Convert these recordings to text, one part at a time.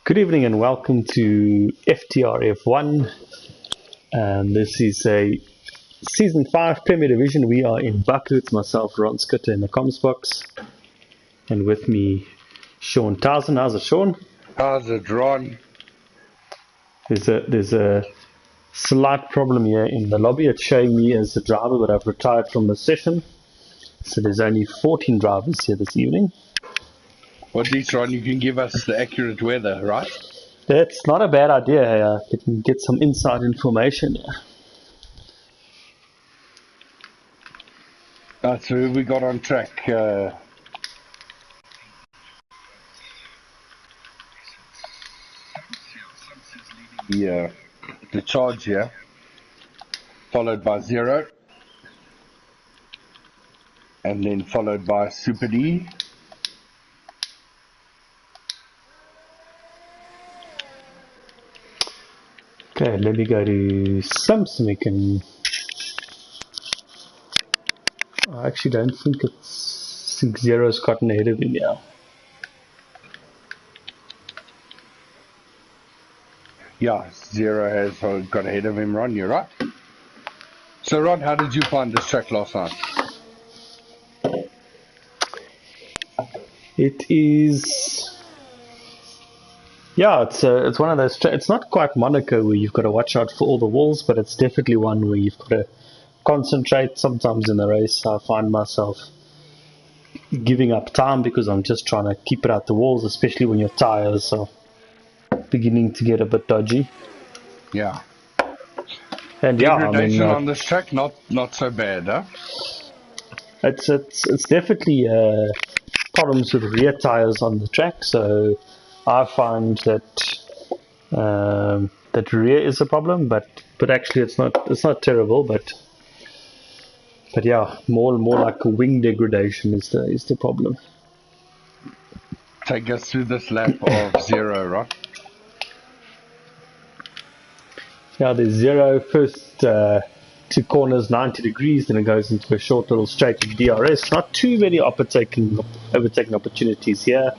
Good evening and welcome to FTRF1. This is a Season 5 Premier Division. We are in Bhaku. It's myself, Ron Skutter, in the comms box. And with me, Sean Towson. How's it, Sean? How's it, Ron? There's a slight problem here in the lobby. It's showing me as a driver, but I've retired from the session. So there's only 14 drivers here this evening. Well, at least, Ron, you can give us the accurate weather, right? That's not a bad idea. You can get some inside information here. So who we got on track? The charge here, followed by Zero, and then followed by Super D. Okay, let me go to Simpson. We can. I actually don't think it's 6-0's gotten ahead of him now. Yeah, Zero has got ahead of him, Ron, you're right. So, Ron, how did you find this track last night? It is. Yeah, it's one of those. It's not quite Monaco where you've got to watch out for all the walls, but it's definitely one where you've got to concentrate. Sometimes in the race, I find myself giving up time because I'm just trying to keep it out the walls, especially when your tires are beginning to get a bit dodgy. Yeah. And degradation on this track, not so bad, huh? It's definitely problems with rear tires on the track. So I find that that rear is a problem, but actually it's not terrible. But yeah, more like a wing degradation is the problem. Take us through this lap of Zero, right? Yeah, there's Zero first. Two corners 90 degrees, then it goes into a short little straight to DRS. Not too many overtaking opportunities here.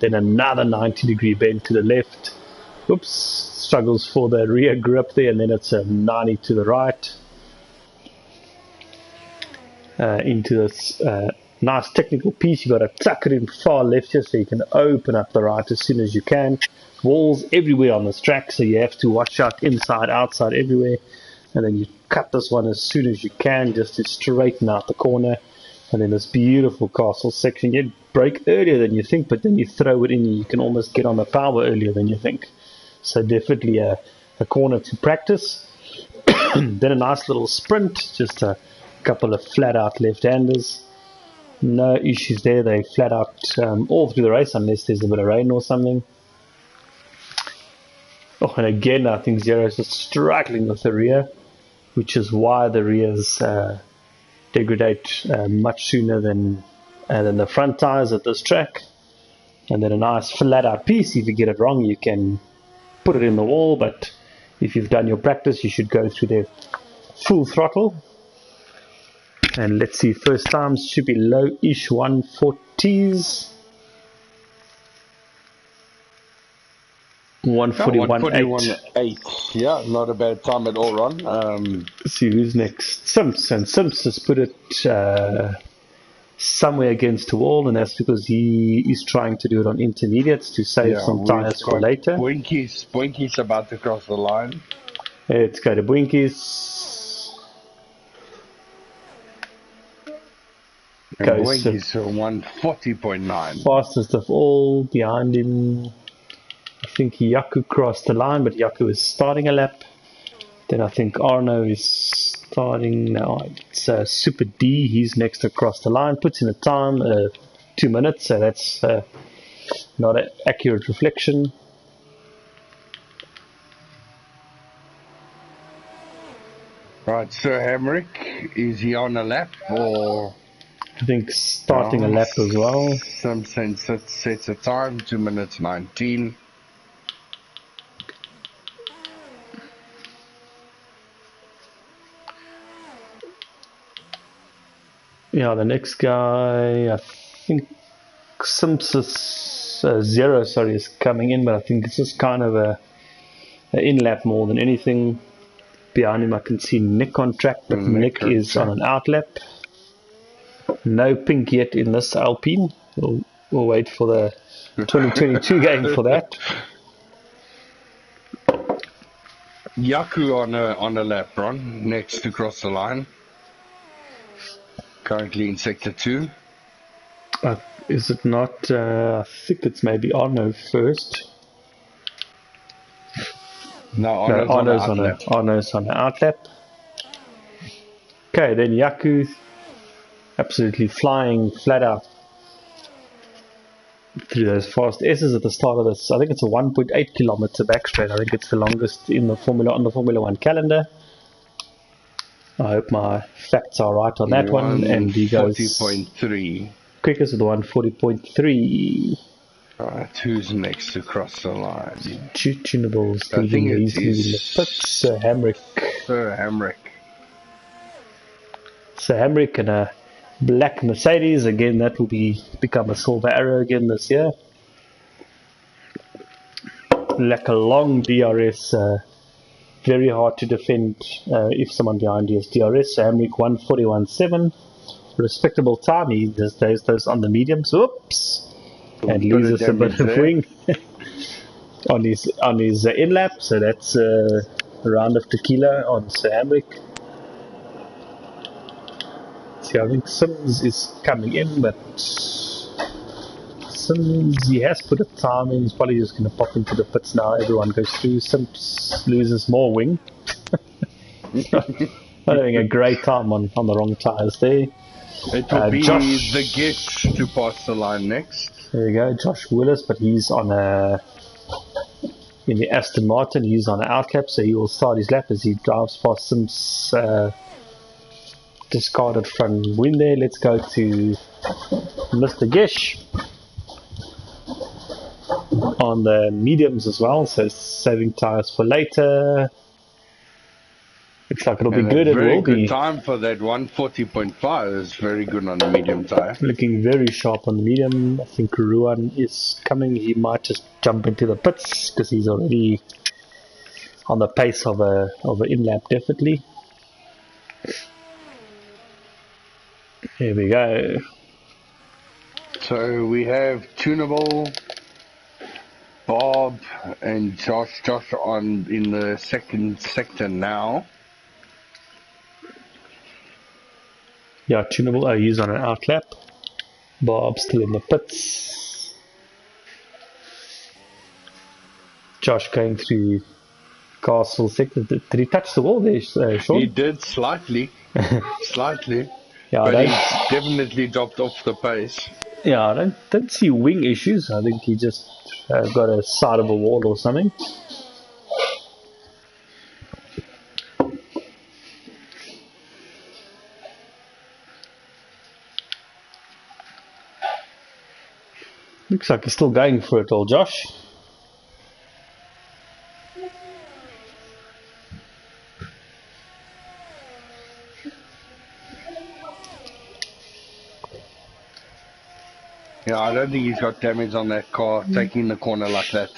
Then another 90 degree bend to the left. Oops, struggles for the rear grip there, and then it's a 90 to the right. Into this nice technical piece. You got to tuck it in far left here so you can open up the right as soon as you can. Walls everywhere on this track, so you have to watch out inside, outside, everywhere. And then you cut this one as soon as you can just to straighten out the corner. And then this beautiful castle section. You brake earlier than you think, but then you throw it in, you can almost get on the power earlier than you think. So definitely a corner to practice. Then a nice little sprint, just a couple of flat out left-handers. No issues there. They flat out all through the race unless there's a bit of rain or something. Oh, and again, I think Zero is just struggling with the rear, which is why the rears degrade much sooner than the front tires at this track. And then a nice flat out piece. If you get it wrong, you can put it in the wall, but if you've done your practice, you should go through there full throttle. And let's see, first times should be low-ish 140s. 141.8. Yeah, not a bad time at all, Ron. Let's see who's next. Simpson has put it somewhere against the wall, and that's because he is trying to do it on intermediates to save some tires for later. Boinkies about to cross the line. Let's go to Boinkies. Boinkies 140.9. Fastest of all. Behind him, I think Yaku crossed the line, but Yaku is starting a lap. Then I think Arno is starting now. It's Super D. He's next across the line. Puts in a time 2 minutes, so that's not an accurate reflection. Right, Sir Hamrick, is he on a lap or? I think starting a lap as well. Simpson sets a time, 2 minutes 19. Yeah, the next guy, I think Simpson Zero, sorry, is coming in, but I think it's just kind of a in lap more than anything. Behind him I can see Nick on track, but Nick is on an out lap. No pink yet in this Alpine. We'll wait for the 2022 game for that. Bhaku on a lap, Ron, next to cross the line. Currently in sector 2. Is it not? I think it's maybe Arno first. No, Arno's on the out lap. Okay, then Bhaku absolutely flying flat out through those fast S's at the start of this. I think it's a 1.8 kilometer back straight. I think it's the longest in the Formula 1 calendar. I hope my facts are right on that one. And he goes 40.3. Quickest with 140.3. Alright, who's next to cross the line? Tunables. I think it is Sir Hamrick. Sir Hamrick and a black Mercedes. Again, that will become a silver arrow again this year. Like a long DRS. Very hard to defend if someone behind you is DRS. Sir Hamrick 141.7. Respectable time. He just does those on the mediums. Oops. And loses a bit of wing on his in lap. So that's a round of tequila on Sir Hamrick. See, I think Sims is coming in, but Sims, he has put a time in. He's probably just going to pop into the pits now. Everyone goes through. Sims loses more wing. Not having a great time on the wrong tyres there. It will be Josh, the guest to pass the line next. There you go, Josh Willis, but he's on in the Aston Martin. He's on an out lap, so he will start his lap as he drives past Sims' discarded front wing there. Let's go to Mr. Gish on the mediums as well, so saving tyres for later. Looks like it'll be good. It will be. Very good time for that 140.5 is very good on the medium tyre. Looking very sharp on the medium. I think Ruan is coming. He might just jump into the pits because he's already on the pace of an in-lap, definitely. Here we go. So we have Tunable, Bob, and Josh on in the second sector now. Yeah, Tunable. Oh, he's on an out lap. Bob still in the pits. Josh going through Castle sector. Did he touch the wall there, Sean? He did slightly. Slightly. Yeah, but he's definitely dropped off the pace. Yeah, I don't see wing issues. I think he just got a side of a wall or something. Looks like he's still going for it all, Josh. Yeah, I don't think he's got damage on that car taking the corner like that.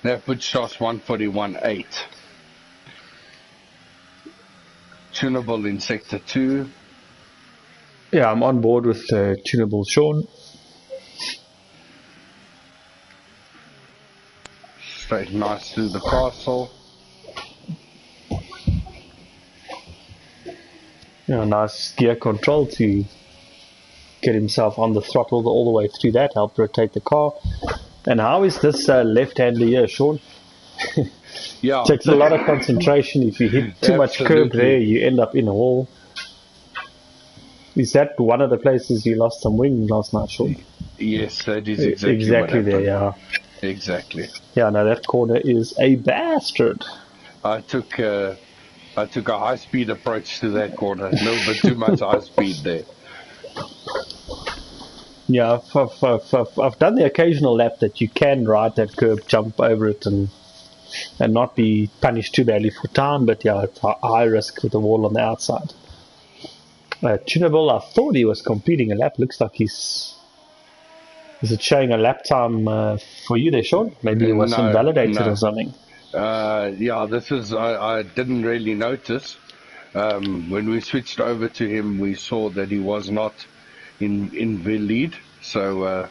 That puts Josh 141.8. Tunable in sector 2. Yeah, I'm on board with Tunable Sean. Straight nice through the castle. Yeah, nice gear control to get himself on the throttle all the way through that, help rotate the car. And how is this left-hander here, Sean? Yeah. Takes a lot of concentration. If you hit too much curb there, you end up in a wall. Is that one of the places you lost some wing last night, Sean? Yes, that is exactly what there, yeah. Exactly. Yeah, no, that corner is a bastard. I took a high-speed approach to that corner. A little bit too much high speed there. Yeah, I've done the occasional lap that you can ride that curb, jump over it, and and not be punished too badly for time. But yeah, it's high risk with the wall on the outside. Tunable, I thought he was completing a lap. Looks like is it showing a lap time for you there, Sean? Maybe it was invalidated or something. Yeah, this is, I didn't really notice. When we switched over to him, we saw that he was not in the lead. So